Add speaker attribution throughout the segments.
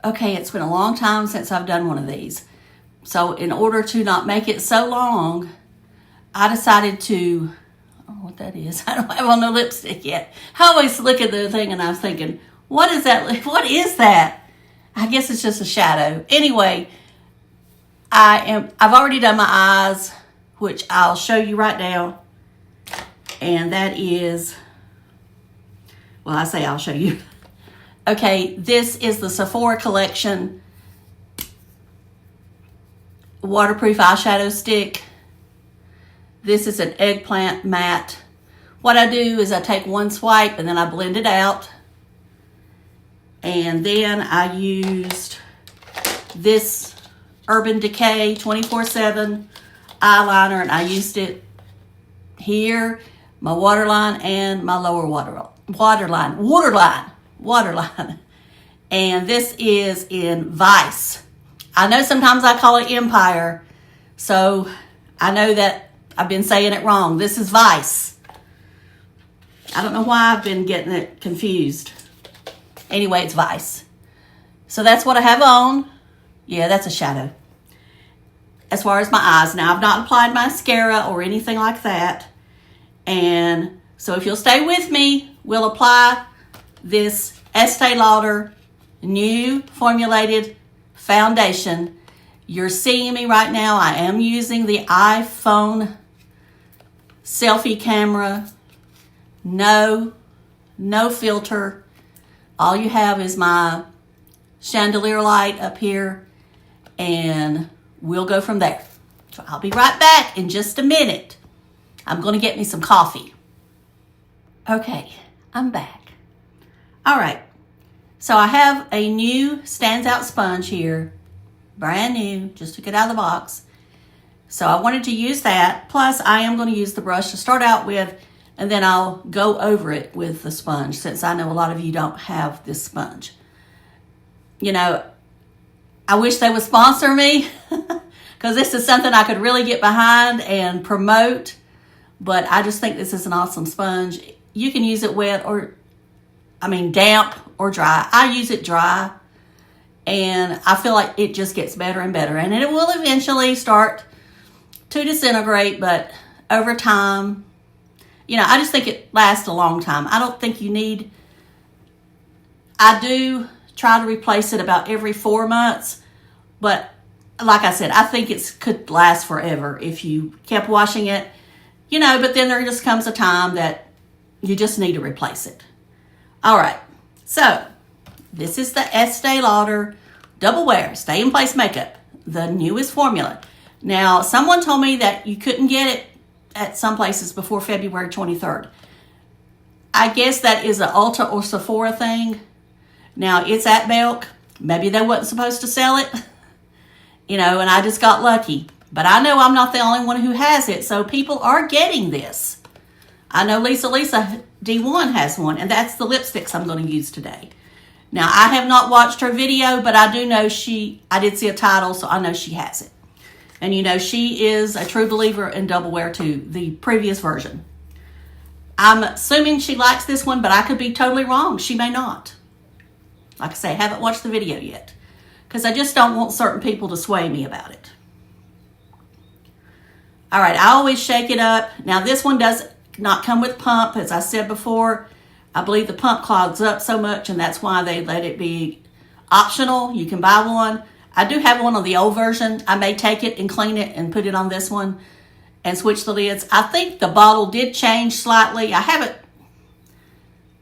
Speaker 1: Okay, it's been a long time since I've done one of these. So in order to not make it so long, I decided to, I don't know what that is. I don't have on the lipstick yet. I always look at the thing and I'm thinking, what is that? What is that? I guess it's just a shadow. Anyway, I've already done my eyes, which I'll show you right now. And that is, well, I say I'll show you. Okay, this is the Sephora collection waterproof eyeshadow stick. This is an Eggplant matte. What I do is I take one swipe and then I blend it out. And then I used this Urban Decay 24/7 eyeliner, and I used it here, my waterline, and my lower waterline. And this is in Vice. I know sometimes I call it Empire, so I know that I've been saying it wrong. This is Vice. I don't know why I've been getting it confused. Anyway, it's Vice. So that's what I have on. Yeah, that's a shadow. As far as my eyes. Now, I've not applied mascara or anything like that. And so if you'll stay with me, we'll apply this Estee Lauder new formulated foundation. You're seeing me right now. I am using the iPhone selfie camera. No filter. All you have is my chandelier light up here, and we'll go from there. So I'll be right back in just a minute. I'm going to get me some coffee. Okay, I'm back. All right, so I have a new Stands Out sponge here. Brand new, just took it out of the box. So I wanted to use that. Plus, I am going to use the brush to start out with, and then I'll go over it with the sponge, since I know a lot of you don't have this sponge. You know, I wish they would sponsor me, because this is something I could really get behind and promote. But I just think this is an awesome sponge. You can use it wet or, damp or dry. I use it dry, and I feel like it just gets better and better. And it will eventually start to disintegrate, but over time, I just think it lasts a long time. I don't think you need, I do try to replace it about every 4 months, but like I said, I think it could last forever if you kept washing it, but then there just comes a time that you just need to replace it. All right, so this is the Estee Lauder Doublewear Stay in Place Makeup, the newest formula. Now, someone told me that you couldn't get it at some places before February 23rd. I guess that is an Ulta or Sephora thing. Now, it's at Belk. Maybe they wasn't supposed to sell it, and I just got lucky. But I know I'm not the only one who has it, so people are getting this. I know LisaLisaD1 has one, and that's the lipsticks I'm going to use today. Now, I have not watched her video, but I do know I did see a title, so I know she has it. And she is a true believer in Doublewear too, the previous version. I'm assuming she likes this one, but I could be totally wrong. She may not. Like I say, I haven't watched the video yet, because I just don't want certain people to sway me about it. All right, I always shake it up. Now, this one does not come with pump. As I said before, I believe the pump clogs up so much, and that's why they let it be optional. You can buy one. I do have one of the old version. I may take it and clean it and put it on this one and switch the lids. I think the bottle did change slightly. I haven't,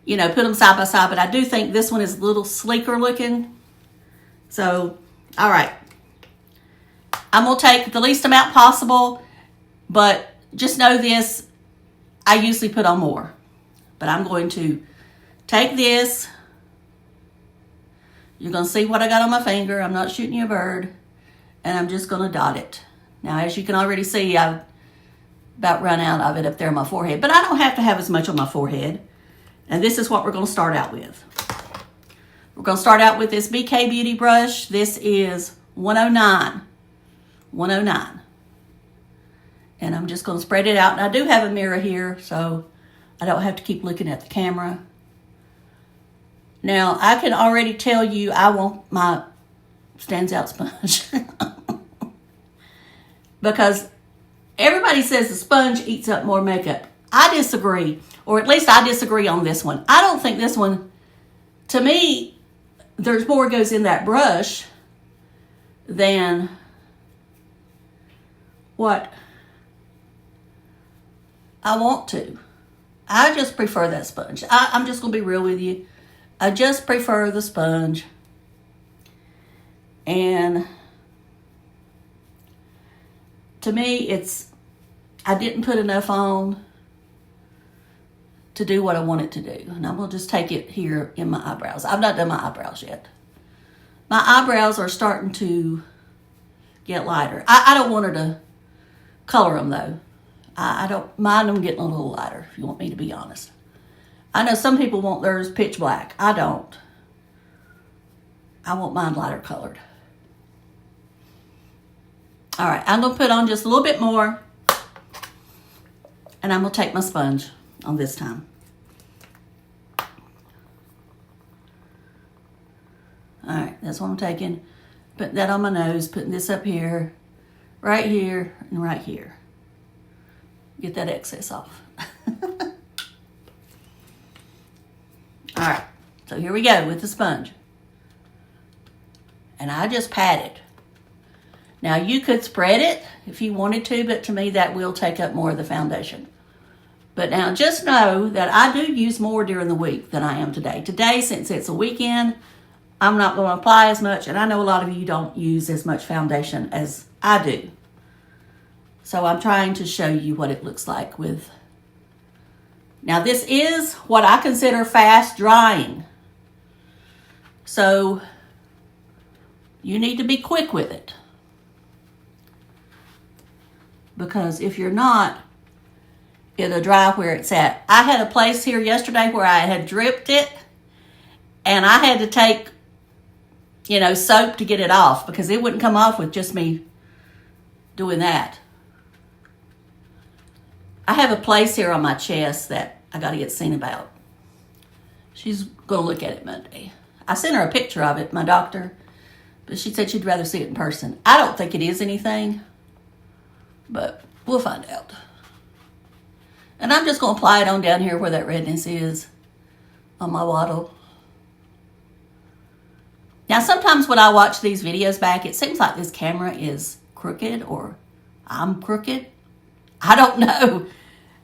Speaker 1: put them side by side, but I do think this one is a little sleeker looking. So, all right. I'm going to take the least amount possible, but just know this, I usually put on more. But I'm going to take this. You're going to see what I got on my finger. I'm not shooting you a bird. And I'm just going to dot it. Now, as you can already see, I've about run out of it up there on my forehead. But I don't have to have as much on my forehead. And this is what we're going to start out with. We're going to start out with this BK Beauty brush. This is 109. 109. And I'm just going to spread it out. And I do have a mirror here, so I don't have to keep looking at the camera. Now, I can already tell you I want my Stands Out sponge. Because everybody says the sponge eats up more makeup. I disagree, or at least I disagree on this one. I don't think this one, to me, there's more goes in that brush than what I want to. I just prefer that sponge. I'm just going to be real with you. I just prefer the sponge. And to me, I didn't put enough on to do what I want it to do. And I'm going to just take it here in my eyebrows. I've not done my eyebrows yet. My eyebrows are starting to get lighter. I don't want her to color them though. I don't mind them getting a little lighter, if you want me to be honest. I know some people want theirs pitch black. I don't. I want mine lighter colored. All right, I'm going to put on just a little bit more. And I'm going to take my sponge on this time. All right, that's what I'm taking. Putting that on my nose, putting this up here, right here, and right here. Get that excess off. All right, so here we go with the sponge. And I just pat it. Now you could spread it if you wanted to, but to me that will take up more of the foundation. But now just know that I do use more during the week than I am today. Today, since it's a weekend, I'm not going to apply as much, and I know a lot of you don't use as much foundation as I do. So I'm trying to show you what it looks like with. Now this is what I consider fast drying. So you need to be quick with it. Because if you're not, it'll dry where it's at. I had a place here yesterday where I had dripped it, and I had to take, soap to get it off because it wouldn't come off with just me doing that. I have a place here on my chest that I got to get seen about. She's going to look at it Monday. I sent her a picture of it, my doctor, but she said she'd rather see it in person. I don't think it is anything, but we'll find out. And I'm just going to apply it on down here where that redness is on my waddle. Now, sometimes when I watch these videos back, it seems like this camera is crooked or I'm crooked. I don't know.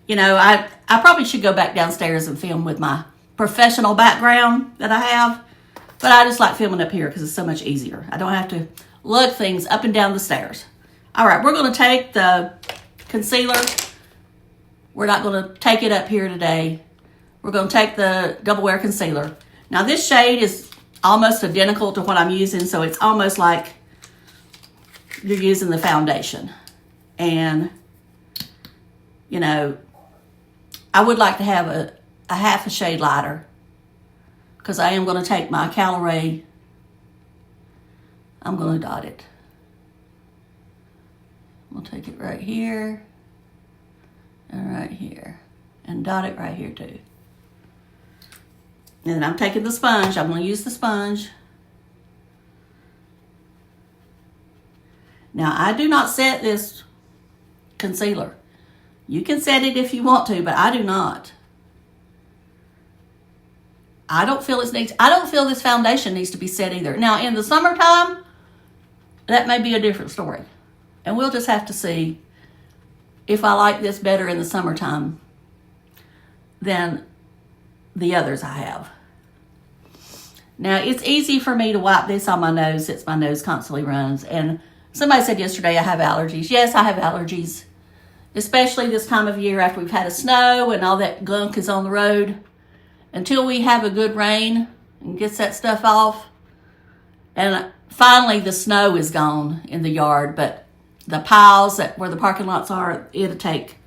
Speaker 1: I probably should go back downstairs and film with my professional background that I have. But I just like filming up here because it's so much easier. I don't have to lug things up and down the stairs. All right, we're going to take the concealer. We're not going to take it up here today. We're going to take the Doublewear concealer. Now, this shade is almost identical to what I'm using, so it's almost like you're using the foundation. And, I would like to have a half a shade lighter because I am going to take my Caloray. I'm going to dot it. We'll take it right here and right here and dot it right here too. And then I'm taking the sponge. I'm going to use the sponge. Now, I do not set this concealer. You can set it if you want to, but I do not. I don't feel this foundation needs to be set either. Now, in the summertime, that may be a different story. And we'll just have to see if I like this better in the summertime than the others I have. Now, it's easy for me to wipe this on my nose since my nose constantly runs. And somebody said yesterday I have allergies. Yes, I have allergies, especially this time of year after we've had a snow and all that gunk is on the road. Until we have a good rain and gets that stuff off. And finally, the snow is gone in the yard, but the piles where the parking lots are, it'll take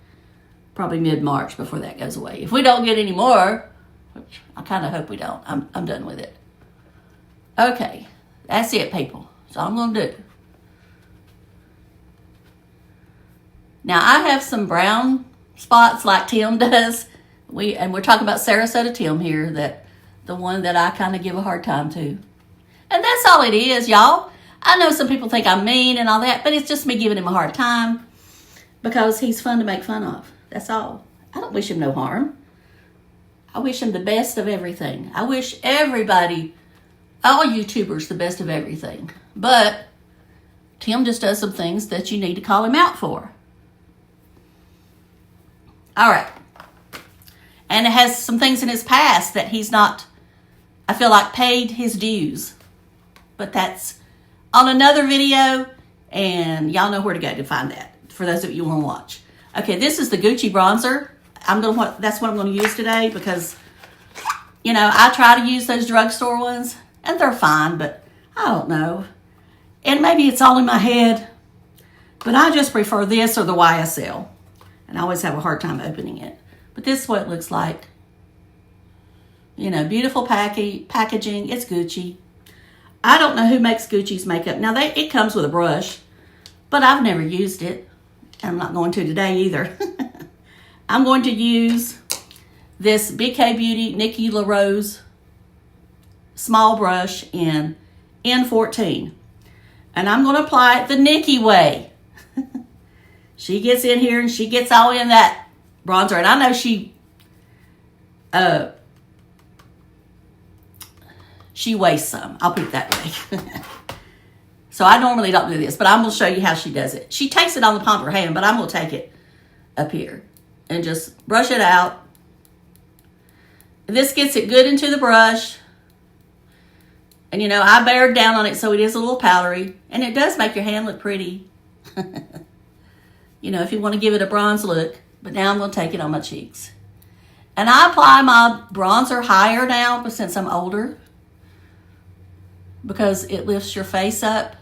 Speaker 1: probably mid-March before that goes away. If we don't get any more, which I kind of hope we don't, I'm done with it. Okay, that's it, people. That's all I'm going to do. Now, I have some brown spots like Tim does. We're talking about Sarasota Tim here, the one that I kind of give a hard time to. And that's all it is, y'all. I know some people think I'm mean and all that, but it's just me giving him a hard time because he's fun to make fun of. That's all. I don't wish him no harm. I wish him the best of everything. I wish everybody, all YouTubers, the best of everything. But Tim just does some things that you need to call him out for. All right. And it has some things in his past that he's not, I feel like, paid his dues. But that's on another video, and y'all know where to go to find that, for those of you who want to watch. Okay, this is the Gucci bronzer. That's what I'm going to use today because, you know, I try to use those drugstore ones, and they're fine, but I don't know. And maybe it's all in my head, but I just prefer this or the YSL. And I always have a hard time opening it. But this is what it looks like. You know, beautiful packaging. It's Gucci. I don't know who makes Gucci's makeup. Now, it comes with a brush, but I've never used it. I'm not going to today either. I'm going to use this BK Beauty Nikki LaRose small brush in N14. And I'm going to apply it the Nikki way. She gets in here and she gets all in that bronzer. And I know she wastes some. I'll put it that way. So I normally don't do this, but I'm going to show you how she does it. She takes it on the palm of her hand, but I'm going to take it up here and just brush it out. This gets it good into the brush. And, you know, I bared down on it so it is a little powdery. And it does make your hand look pretty. You know, if you want to give it a bronze look. But now I'm going to take it on my cheeks. And I apply my bronzer higher now since I'm older. Because it lifts your face up.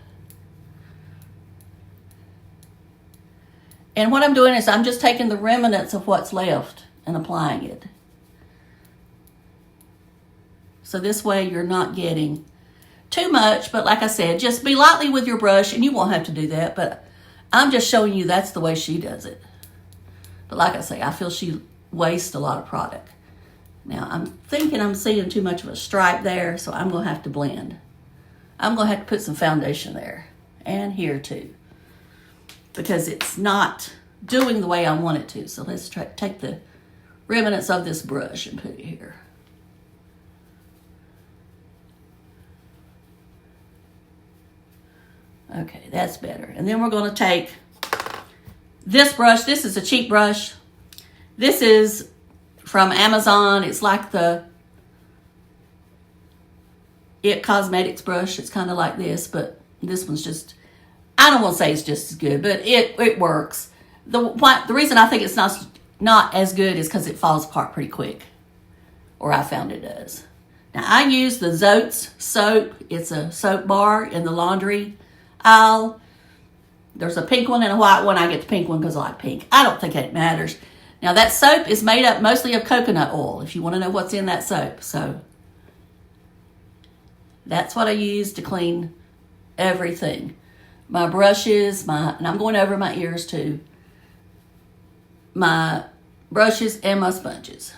Speaker 1: And what I'm doing is I'm just taking the remnants of what's left and applying it. So this way you're not getting too much. But like I said, just be lightly with your brush. And you won't have to do that. But I'm just showing you that's the way she does it. But like I say, I feel she wastes a lot of product. Now, I'm thinking I'm seeing too much of a stripe there. So I'm going to have to blend. I'm going to have to put some foundation there. And here too. Because it's not doing the way I want it to. So let's take the remnants of this brush and put it here. Okay, that's better. And then we're going to take this brush. This is a cheap brush. This is from Amazon. It's like the ITCosmetics brush. It's kind of like this, but this one's just, I don't want to say it's just as good, but it works. The reason I think it's not as good is because it falls apart pretty quick. Or I found it does. Now, I use the Zotes soap. It's a soap bar in the laundry aisle. There's a pink one and a white one. I get the pink one because I like pink. I don't think it matters. Now, that soap is made up mostly of coconut oil, if you want to know what's in that soap. So, that's what I use to clean everything. My brushes, and I'm going over my ears too. My brushes and my sponges.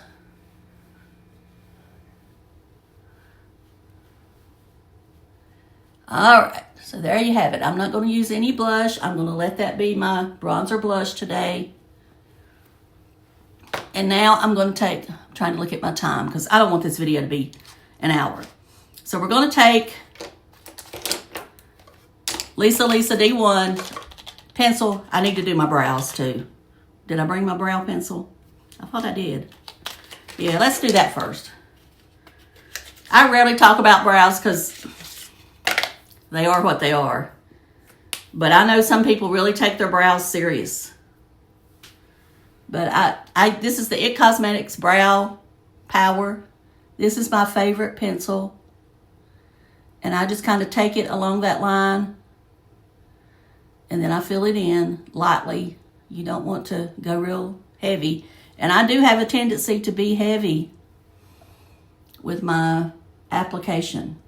Speaker 1: All right, so there you have it. I'm not going to use any blush. I'm going to let that be my bronzer blush today. And now I'm going to I'm trying to look at my time because I don't want this video to be an hour. So we're going to take LisaLisaD1 pencil. I need to do my brows too. Did I bring my brow pencil? I thought I did. Yeah, let's do that first. I rarely talk about brows because they are what they are. But I know some people really take their brows serious. But this is the ITCosmetics Brow Power. This is my favorite pencil. And I just kind of take it along that line. And then I fill it in lightly. You don't want to go real heavy. And I do have a tendency to be heavy with my application.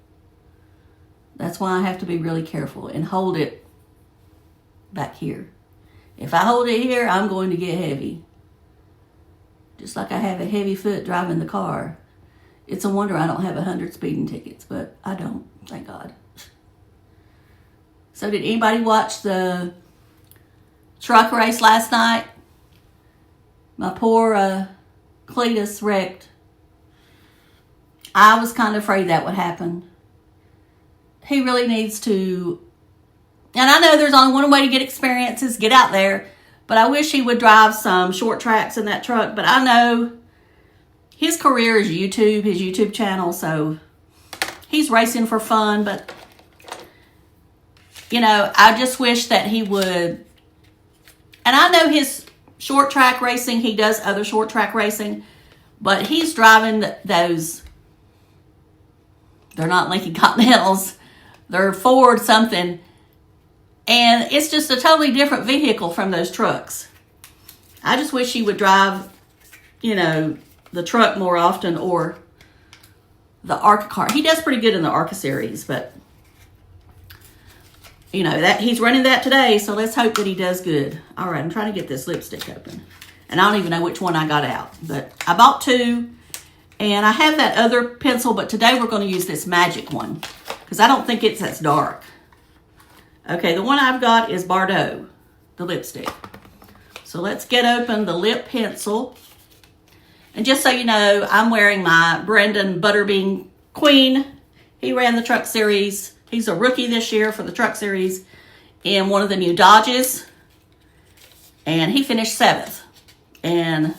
Speaker 1: That's why I have to be really careful and hold it back here. If I hold it here, I'm going to get heavy. Just like I have a heavy foot driving the car. It's a wonder I don't have 100 speeding tickets, but I don't, thank God. So did anybody watch the truck race last night? My poor Cletus wrecked. I was kind of afraid that would happen. He really needs to, and I know there's only one way to get experiences, get out there, but I wish he would drive some short tracks in that truck. But I know his career is YouTube, his YouTube channel, so he's racing for fun. But, you know, I just wish that he would, and I know his short track racing, he does other short track racing, but he's driving those, they're not Lincoln Continentals, they're Ford something, and it's just a totally different vehicle from those trucks. I just wish he would drive, you know, the truck more often, or the ARCA car. He does pretty good in the ARCA series, but, you know, that he's running that today, so let's hope that he does good. All right, I'm trying to get this lipstick open, and I don't even know which one I got out, but I bought two, and I have that other pencil, but today we're going to use this magic one, because I don't think it's as dark. Okay, the one I've got is Bordeaux, the lipstick. So let's get open the lip pencil. And just so you know, I'm wearing my Brendan Butterbean Queen. He ran the truck series. He's a rookie this year for the truck series in one of the new Dodges. And he finished 7th. And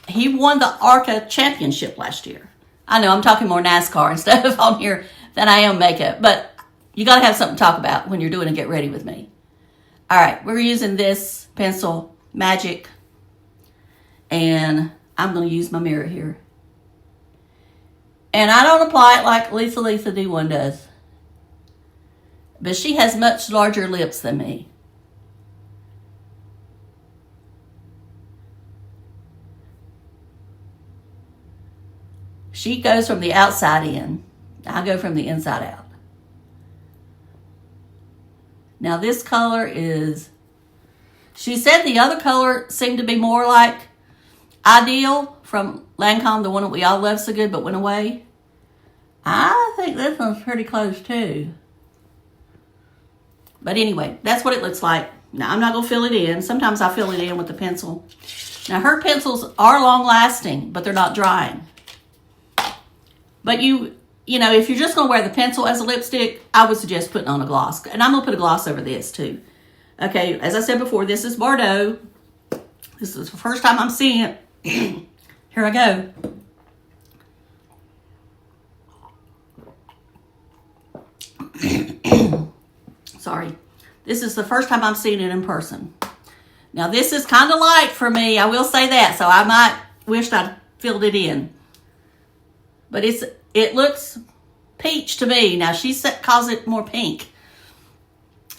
Speaker 1: he won the ARCA championship last year. I know I'm talking more NASCAR and stuff on here than I am makeup, but you got to have something to talk about when you're doing a get ready with me. All right, we're using this pencil, Magic, and I'm going to use my mirror here. And I don't apply it like LisaLisaD1 does, but she has much larger lips than me. She goes from the outside in. I go from the inside out. Now this color is, she said the other color seemed to be more like Ideal from Lancome, the one that we all love so good but went away. I think this one's pretty close too. But anyway, that's what it looks like. Now I'm not going to fill it in. Sometimes I fill it in with the pencil. Now her pencils are long lasting, but they're not drying. But you know, if you're just going to wear the pencil as a lipstick, I would suggest putting on a gloss. And I'm going to put a gloss over this too. Okay, as I said before, this is Bordeaux. This is the first time I'm seeing it. Here I go. Sorry. This is the first time I'm seeing it in person. Now, this is kind of light for me. I will say that. So I might wish I'd filled it in. But it looks peach to me. Now, she calls it more pink.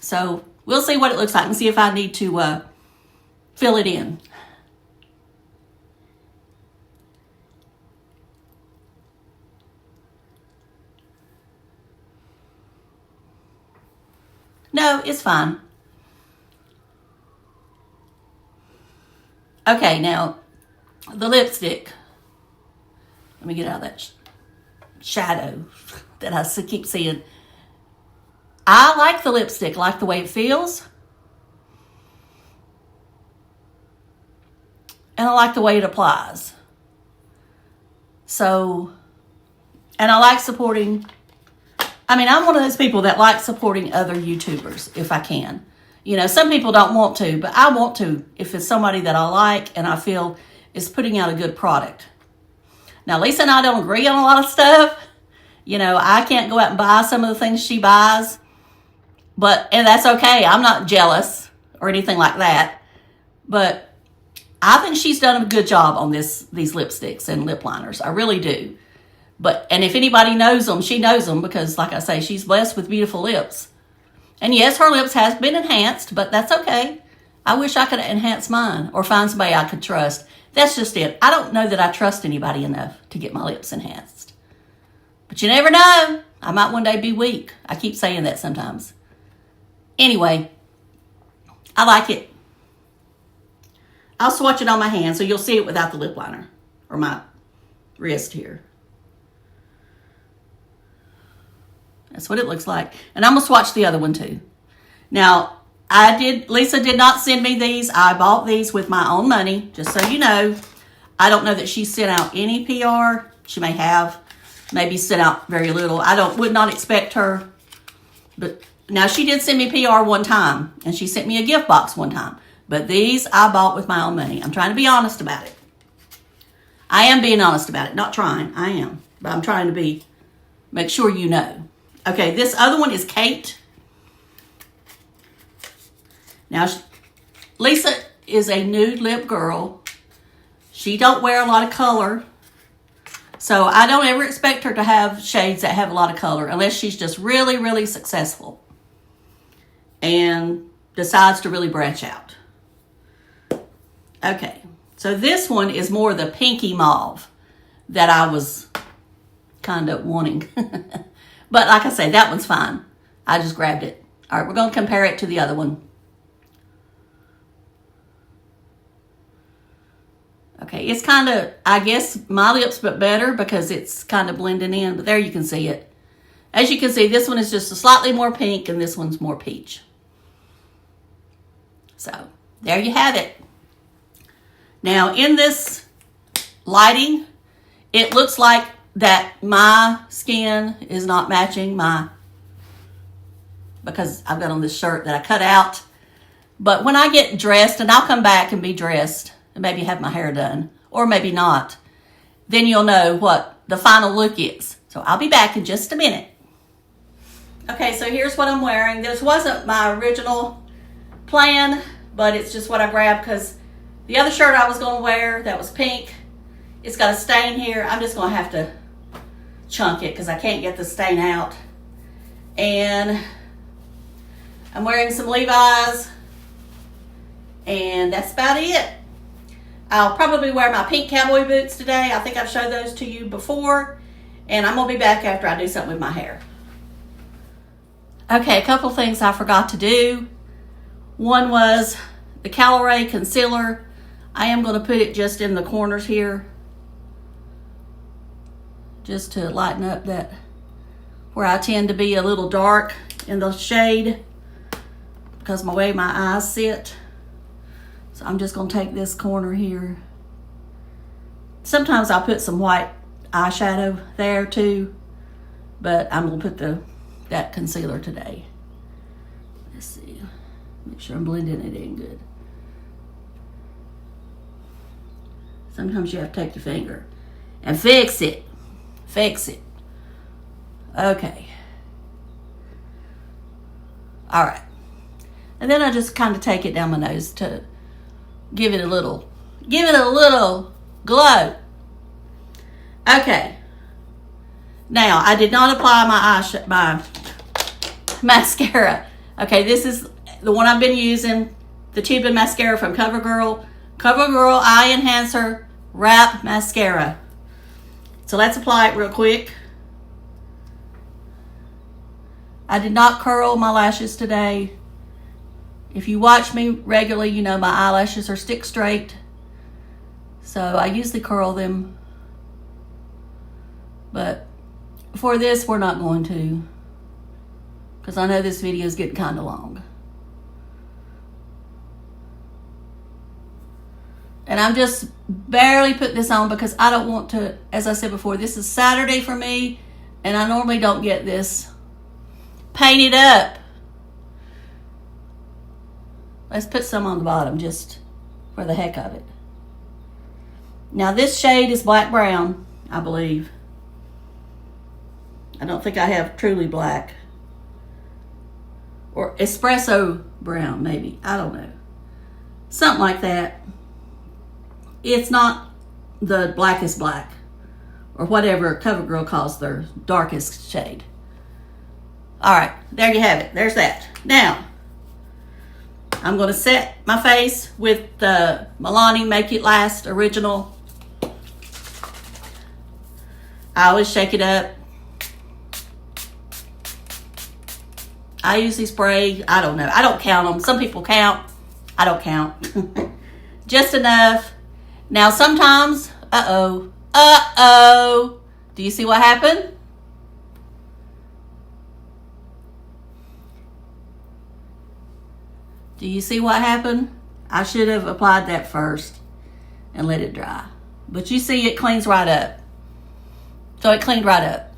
Speaker 1: So we'll see what it looks like and see if I need to fill it in. No, it's fine. Okay, now the lipstick. Let me get out of that shadow that I keep seeing. I like the lipstick. I like the way it feels. And I like the way it applies. So, and I like supporting, I mean, I'm one of those people that like supporting other YouTubers if I can. You know, some people don't want to, but I want to if it's somebody that I like and I feel is putting out a good product. Now, Lisa and I don't agree on a lot of stuff. You know, I can't go out and buy some of the things she buys. And that's okay. I'm not jealous or anything like that. But I think she's done a good job on these lipsticks and lip liners. I really do. And if anybody knows them, she knows them because, like I say, she's blessed with beautiful lips. And yes, her lips has been enhanced, but that's okay. I wish I could enhance mine or find somebody I could trust. That's just it. I don't know that I trust anybody enough to get my lips enhanced. But you never know. I might one day be weak. I keep saying that sometimes. Anyway, I like it. I'll swatch it on my hand so you'll see it without the lip liner or my wrist here. That's what it looks like. And I'm going to swatch the other one too. Now, Lisa did not send me these. I bought these with my own money, just so you know. I don't know that she sent out any PR. She may have, maybe sent out very little. Would not expect her. But now she did send me PR one time, and she sent me a gift box one time. But these I bought with my own money. I'm trying to be honest about it. I am being honest about it. Not trying. I am. But I'm trying to make sure you know. Okay, this other one is Kate. Now, Lisa is a nude lip girl. She don't wear a lot of color. So I don't ever expect her to have shades that have a lot of color unless she's just really, really successful and decides to really branch out. Okay, so this one is more the pinky mauve that I was kind of wanting. But like I say, that one's fine. I just grabbed it. All right, we're going to compare it to the other one. Okay, it's kind of, I guess, my lips, but better because it's kind of blending in. But there you can see it. As you can see, this one is just a slightly more pink and this one's more peach. So, there you have it. Now, in this lighting, it looks like that my skin is not matching because I've got on this shirt that I cut out. But when I get dressed, and I'll come back and be dressed, and maybe have my hair done, or maybe not, then you'll know what the final look is. So I'll be back in just a minute. Okay, so here's what I'm wearing. This wasn't my original plan, but it's just what I grabbed because the other shirt I was going to wear that was pink, it's got a stain here. I'm just going to have to chunk it because I can't get the stain out. And I'm wearing some Levi's, and that's about it. I'll probably wear my pink cowboy boots today. I think I've showed those to you before. And I'm going to be back after I do something with my hair. Okay, a couple things I forgot to do. One was the Calorie concealer. I am going to put it just in the corners here, just to lighten up that where I tend to be a little dark in the shade because my way my eyes sit. So I'm just going to take this corner here. Sometimes I'll put some white eyeshadow there too, but I'm going to put that concealer today. Let's see. Make sure I'm blending it in good. Sometimes you have to take your finger and fix it. Fix it. Okay. All right. And then I just kind of take it down my nose to give it a little glow. Okay. Now, I did not apply my mascara. Okay, this is the one I've been using, the tube mascara from CoverGirl. CoverGirl Eye Enhancer Wrap Mascara. So let's apply it real quick. I did not curl my lashes today. If you watch me regularly, you know my eyelashes are stick straight. So I usually curl them. But for this, we're not going to. Because I know this video is getting kind of long. And I'm just barely putting this on because I don't want to, as I said before, this is Saturday for me. And I normally don't get this painted up. Let's put some on the bottom just for the heck of it. Now this shade is black brown, I believe. I don't think I have truly black. Or espresso brown, maybe. I don't know. Something like that. It's not the blackest black. Or whatever CoverGirl calls their darkest shade. Alright, there you have it. There's that. Now, I'm going to set my face with the Milani Make It Last Original. I always shake it up. I usually spray, I don't know. I don't count them. Some people count. I don't count. Just enough. Now sometimes, uh-oh. Do you see what happened? Do you see what happened? I should have applied that first and let it dry. But you see it cleans right up. So it cleaned right up.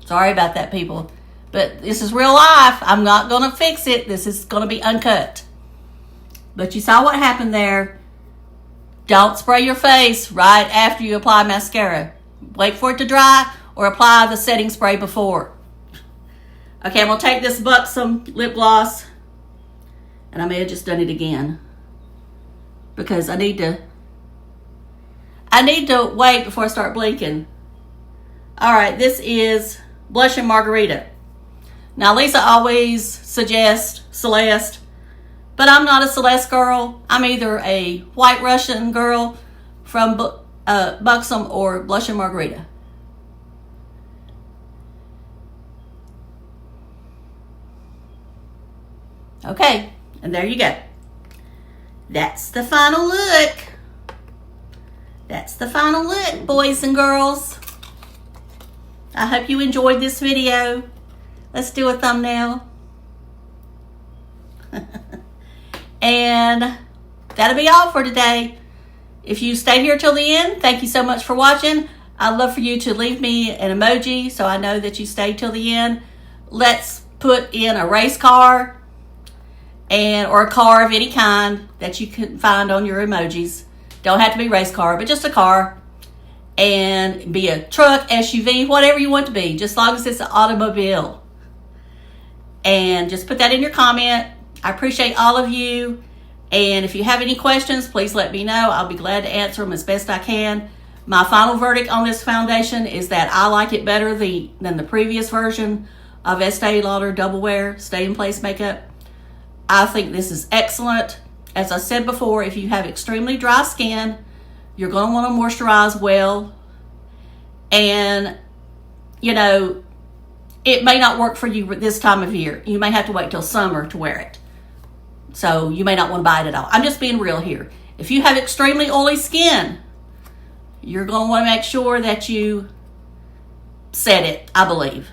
Speaker 1: Sorry about that, people. But this is real life. I'm not going to fix it. This is going to be uncut. But you saw what happened there. Don't spray your face right after you apply mascara. Wait for it to dry or apply the setting spray before. Okay, I'm going to take this Buxom lip gloss. And I may have just done it again. Because I need to wait before I start blinking. Alright, this is Blush and Margarita. Now, Lisa always suggests Celeste, but I'm not a Celeste girl. I'm either a White Russian girl from Buxom or Blush and Margarita. Okay, and there you go. That's the final look. That's the final look, boys and girls. I hope you enjoyed this video. Let's do a thumbnail. And that'll be all for today. If you stayed here till the end, thank you so much for watching. I'd love for you to leave me an emoji so I know that you stayed till the end. Let's put in a race car or a car of any kind that you can find on your emojis. Don't have to be race car, but just a car. And be a truck, SUV, whatever you want to be, just as long as it's an automobile. And just put that in your comment. I appreciate all of you. And if you have any questions, please let me know. I'll be glad to answer them as best I can. My final verdict on this foundation is that I like it better than the previous version of Estee Lauder Doublewear Stay in Place Makeup. I think this is excellent. As I said before, if you have extremely dry skin, you're going to want to moisturize well. And, you know, it may not work for you this time of year. You may have to wait till summer to wear it. So you may not want to buy it at all. I'm just being real here. If you have extremely oily skin, you're going to want to make sure that you set it, I believe.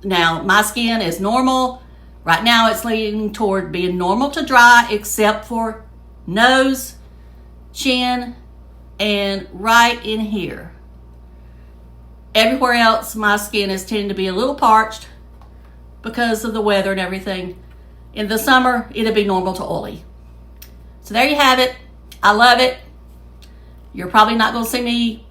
Speaker 1: Now, my skin is normal. Right now, it's leaning toward being normal to dry, except for nose, chin, and right in here. Everywhere else, my skin is tending to be a little parched because of the weather and everything. In the summer, it'll be normal to oily. So there you have it. I love it. You're probably not going to see me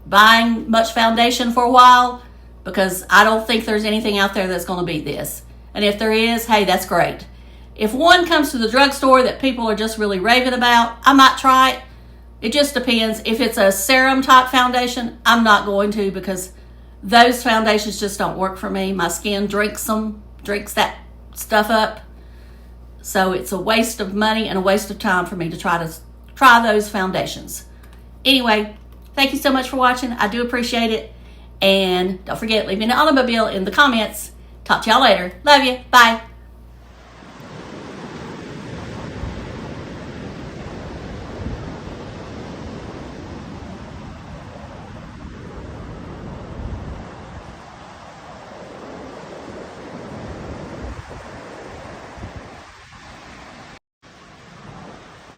Speaker 1: buying much foundation for a while because I don't think there's anything out there that's going to beat this. And if there is, hey, that's great. If one comes to the drugstore that people are just really raving about, I might try it. It just depends. If it's a serum type foundation, I'm not going to because those foundations just don't work for me. My skin drinks that stuff up. So it's a waste of money and a waste of time for me to try those foundations. Anyway, thank you so much for watching. I do appreciate it. And don't forget, leave me an automobile in the comments. Talk to y'all later. Love you. Bye.